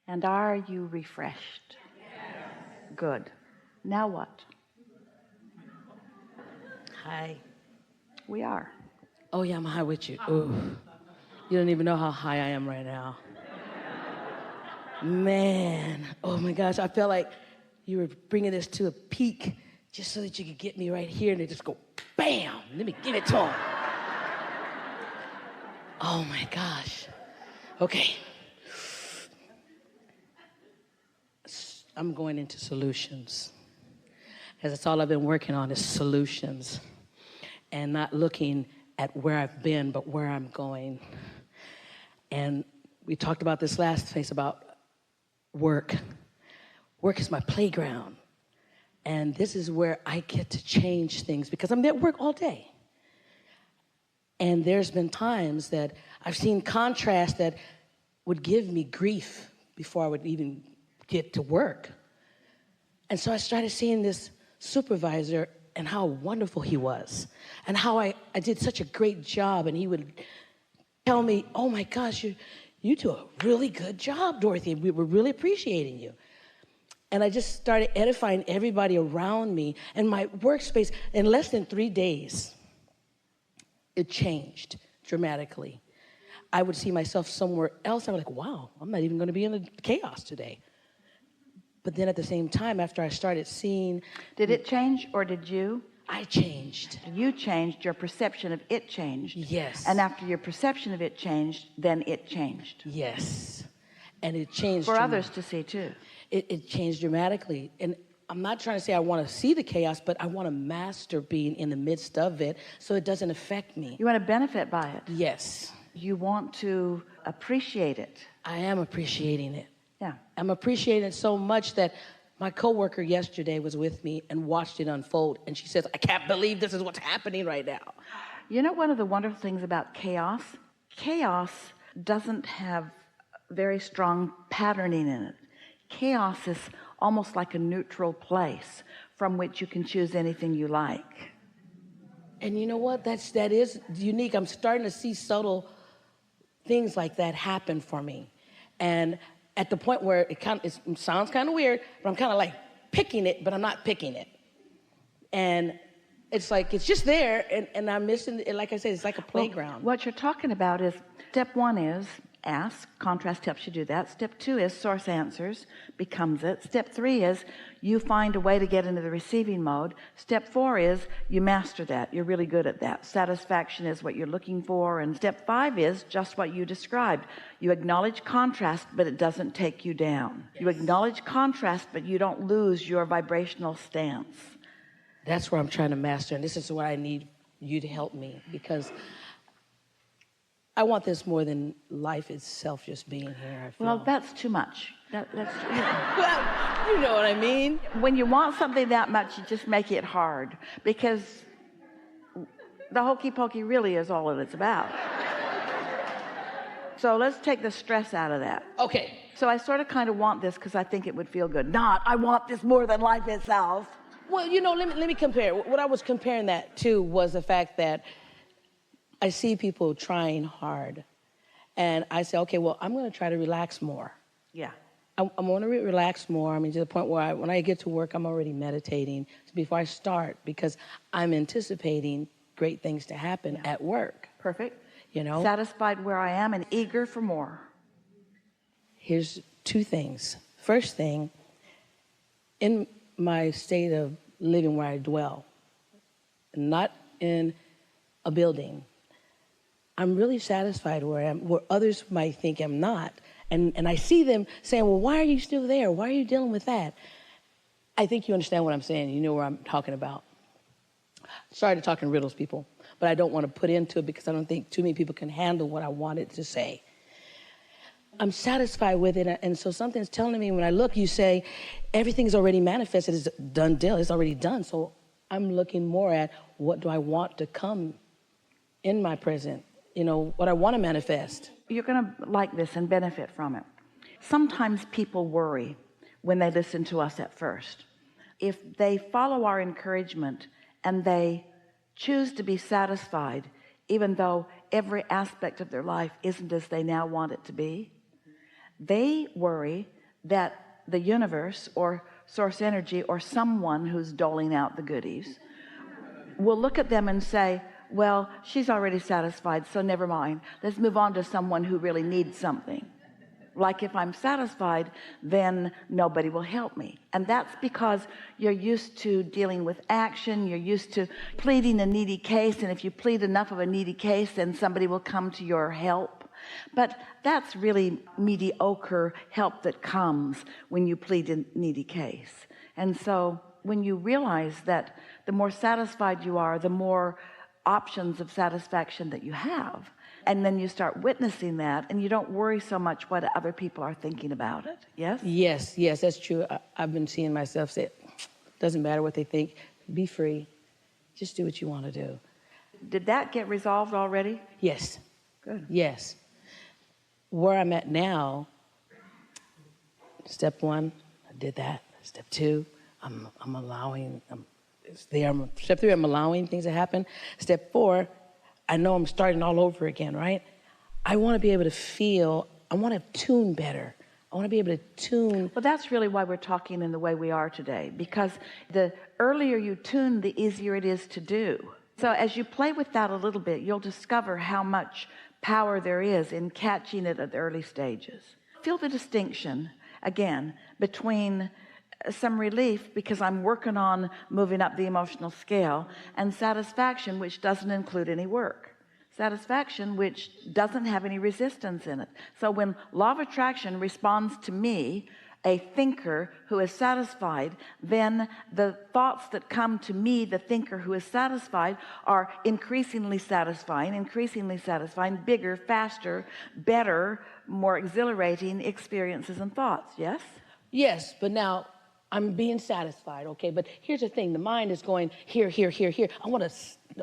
And are you refreshed? Yes. Good. Now what? Hi. We are. Oh yeah, I'm high with you. Ooh. You don't even know how high I am right now. Man, oh my gosh, I felt like you were bringing this to a peak just so that you could get me right here and they just go, bam, let me give it to him. Oh my gosh. Okay. I'm going into solutions. Because that's all I've been working on is solutions. And not looking at where I've been, but where I'm going. And we talked about this last phase about work. Work is my playground. And this is where I get to change things because I'm at work all day. And there's been times that I've seen contrast that would give me grief before I would even get to work. And so I started seeing this supervisor and how wonderful he was and how I did such a great job. And he would tell me, oh my gosh, you do a really good job, Dorothy. We were really appreciating you. And I just started edifying everybody around me. And my workspace, in less than 3 days, it changed dramatically. I would see myself somewhere else. I was like, wow, I'm not even going to be in the chaos today. But then at the same time, after I started seeing... Did it change or did you? I changed. You changed, your perception of it changed. Yes. And after your perception of it changed, then it changed. Yes. And it changed. For others to see too. It changed dramatically. And I'm not trying to say I want to see the chaos, but I want to master being in the midst of it so it doesn't affect me. You want to benefit by it. Yes. You want to appreciate it. I am appreciating it. Yeah. I'm appreciating it so much that my coworker yesterday was with me and watched it unfold. And she says, I can't believe this is what's happening right now. You know, one of the wonderful things about chaos doesn't have very strong patterning in it. Chaos is almost like a neutral place from which you can choose anything you like. And you know what? That is unique. I'm starting to see subtle things like that happen for me. And at the point where it sounds kind of weird, but I'm kind of like picking it, but I'm not picking it. And it's like, it's just there, and I'm missing it. Like I said, it's like a playground. Well, what you're talking about is, step one is ask. Contrast helps you do that. Step two is source answers, becomes it. Step three is you find a way to get into the receiving mode. Step four is you master that. You're really good at that. Satisfaction is what you're looking for. And step five is just what you described. You acknowledge contrast, but it doesn't take you down. You acknowledge contrast, but you don't lose your vibrational stance. That's where I'm trying to master, and this is where I need you to help me, because I want this more than life itself just being here. I feel. Well, that's too much. That's well, you know what I mean. When you want something that much, you just make it hard, because the hokey pokey really is all that it's about. So let's take the stress out of that. Okay. So I sort of kind of want this because I think it would feel good. I want this more than life itself. Well, you know, let me compare. What I was comparing that to was the fact that I see people trying hard, and I say, okay, well, I'm going to try to relax more. Yeah. I'm going to relax more. I mean, to the point where when I get to work, I'm already meditating before I start, because I'm anticipating great things to happen at work. Perfect. You know? Satisfied where I am and eager for more. Here's two things. First thing, in my state of living where I dwell, not in a building, I'm really satisfied where I am, where others might think I'm not. And I see them saying, well, why are you still there? Why are you dealing with that? I think you understand what I'm saying. You know what I'm talking about. Sorry to talk in riddles, people, but I don't want to put into it because I don't think too many people can handle what I wanted to say. I'm satisfied with it, and so something's telling me when I look, you say, everything's already manifested, it's a done deal, it's already done. So I'm looking more at what do I want to come in my present, you know, what I want to manifest. You're going to like this and benefit from it. Sometimes people worry when they listen to us at first. If they follow our encouragement and they choose to be satisfied, even though every aspect of their life isn't as they now want it to be, They worry that the universe or source energy or someone who's doling out the goodies will look at them and say, well, she's already satisfied, so never mind. Let's move on to someone who really needs something. Like if I'm satisfied, then nobody will help me. And that's because you're used to dealing with action. You're used to pleading a needy case. And if you plead enough of a needy case, then somebody will come to your help. But that's really mediocre help that comes when you plead a needy case. And so when you realize that the more satisfied you are, the more options of satisfaction that you have, and then you start witnessing that, and you don't worry so much what other people are thinking about it. Yes, Yes, that's true. I've been seeing myself say, doesn't matter what they think, be free, just do what you want to do. Did that get resolved already? Yes. Good. Yes. Where I'm at now, step 1, I did that. Step 2, I'm allowing, it's there. Step 3, I'm allowing things to happen. Step 4, I know I'm starting all over again, right? I want to be able to feel, I want to tune better. I want to be able to tune. Well, that's really why we're talking in the way we are today, because the earlier you tune, the easier it is to do. So as you play with that a little bit, you'll discover how much power there is in catching it at the early stages. Feel the distinction, again, between some relief because I'm working on moving up the emotional scale, and satisfaction, which doesn't include any work. Satisfaction, which doesn't have any resistance in it. So when law of attraction responds to me, a thinker who is satisfied, then the thoughts that come to me, the thinker who is satisfied, are increasingly satisfying, bigger, faster, better, more exhilarating experiences and thoughts. Yes? Yes, but now I'm being satisfied, okay? But here's the thing. The mind is going here. I want to,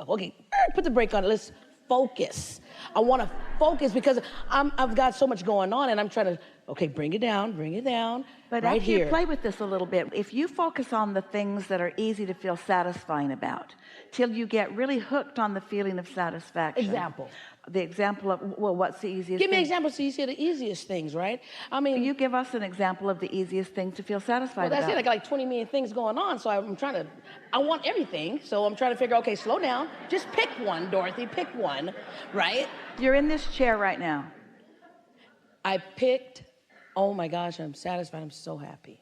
okay, put the brake on it. Let's focus. I want to focus because I've got so much going on, and I'm trying to, okay, bring it down. But right after here. you play with this a little bit, if you focus on the things that are easy to feel satisfying about, till you get really hooked on the feeling of satisfaction. Example. The example of, well, what's the easiest Give me thing? examples so you see the easiest things, right? I mean, You give us an example of the easiest thing to feel satisfied well, that's about. it. I got like 20 million things going on, so I want everything. So I'm trying to figure, okay, slow down. Just pick one, Dorothy. Pick one, right? You're in this chair right now. I picked, oh my gosh, I'm satisfied. I'm so happy.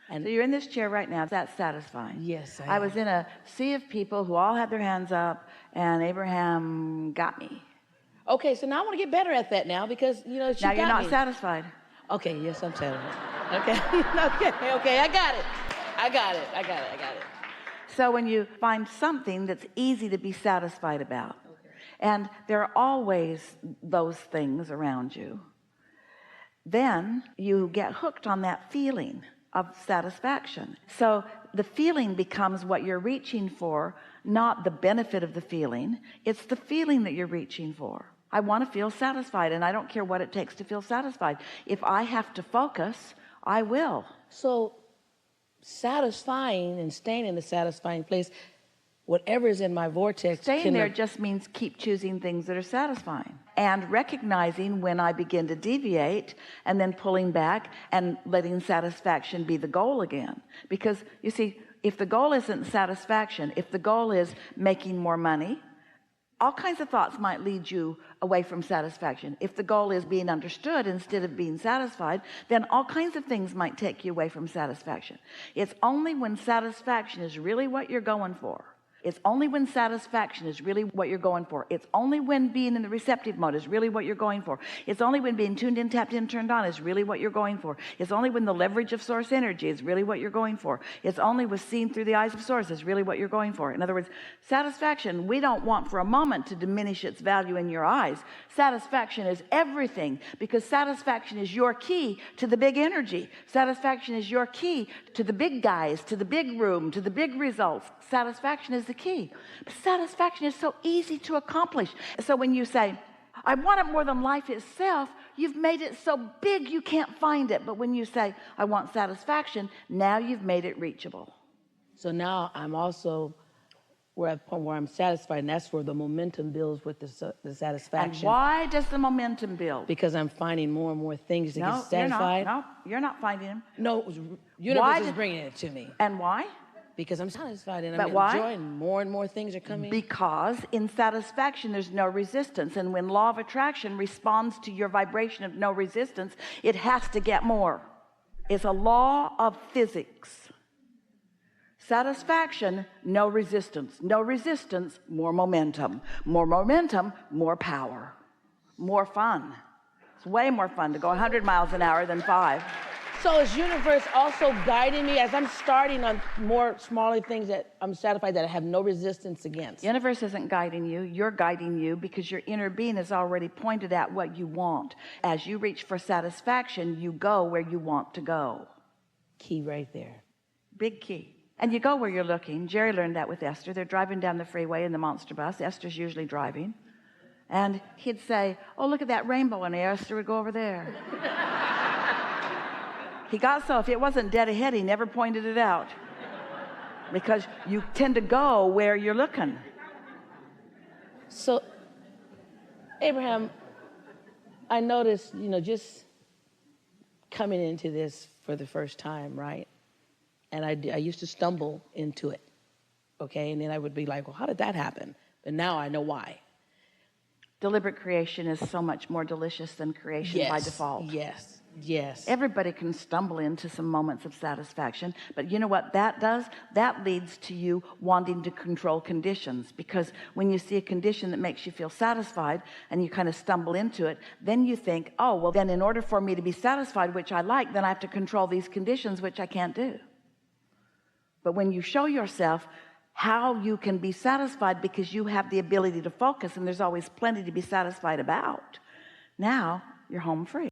And So you're in this chair right now. That's satisfying. yes, I was in a sea of people who all had their hands up, and Abraham got me. okay, so now I want to get better at that now because, you know, she Now got you're not me. satisfied. Okay, yes, I'm satisfied. Okay, I got it. So when you find something that's easy to be satisfied about, and there are always those things around you, then you get hooked on that feeling of satisfaction. So the feeling becomes what you're reaching for, not the benefit of the feeling. It's the feeling that you're reaching for. I want to feel satisfied, and I don't care what it takes to feel satisfied. If I have to focus, I will. So satisfying and staying in the satisfying place, whatever is in my vortex. Staying there just means keep choosing things that are satisfying and recognizing when I begin to deviate and then pulling back and letting satisfaction be the goal again. Because you see, if the goal isn't satisfaction, if the goal is making more money, all kinds of thoughts might lead you away from satisfaction. If the goal is being understood instead of being satisfied, then all kinds of things might take you away from satisfaction. It's only when satisfaction is really what you're going for. It's only when satisfaction is really what you're going for. It's only when being in the receptive mode is really what you're going for. It's only when being tuned in, tapped in, turned on is really what you're going for. It's only when the leverage of source energy is really what you're going for. It's only with seeing through the eyes of source is really what you're going for. In other words, satisfaction, we don't want for a moment to diminish its value in your eyes. Satisfaction is everything, because satisfaction is your key to the big energy. Satisfaction is your key to the big guys, to the big room, to the big results. Satisfaction is the key. But satisfaction is so easy to accomplish. So when you say, I want it more than life itself, you've made it so big you can't find it. But when you say, I want satisfaction, now you've made it reachable. So now I'm also where I'm satisfied, and that's where the momentum builds with the satisfaction. And why does the momentum build? Because I'm finding more and more things to get satisfied. You're not finding them. No, universe is bringing it to me. And why? Because I'm satisfied and But I'm why? enjoying more and more things are coming. Because in satisfaction there's no resistance, and when law of attraction responds to your vibration of no resistance, it has to get more. It's a law of physics. Satisfaction, no resistance. No resistance, more momentum. More momentum, more power. More fun. It's way more fun to go 100 miles an hour than 5. So is universe also guiding me as I'm starting on more smaller things that I'm satisfied that I have no resistance against? Universe isn't guiding you. You're guiding you because your inner being has already pointed at what you want. As you reach for satisfaction, you go where you want to go. Key right there. Big key. And you go where you're looking. Jerry learned that with Esther. They're driving down the freeway in the monster bus. Esther's usually driving. And he'd say, oh, look at that rainbow. And Esther would go over there. He got so if it wasn't dead ahead, he never pointed it out. Because you tend to go where you're looking. So, Abraham, I noticed, just coming into this for the first time, right? And I used to stumble into it, okay? And then I would be like, well, how did that happen? But now I know why. Deliberate creation is so much more delicious than creation by default. Yes. Everybody can stumble into some moments of satisfaction, but you know what that does? That leads to you wanting to control conditions, because when you see a condition that makes you feel satisfied and you kind of stumble into it, then you think, oh, well, then in order for me to be satisfied, which I like, then I have to control these conditions, which I can't do. But when you show yourself how you can be satisfied because you have the ability to focus, and there's always plenty to be satisfied about, now you're home free.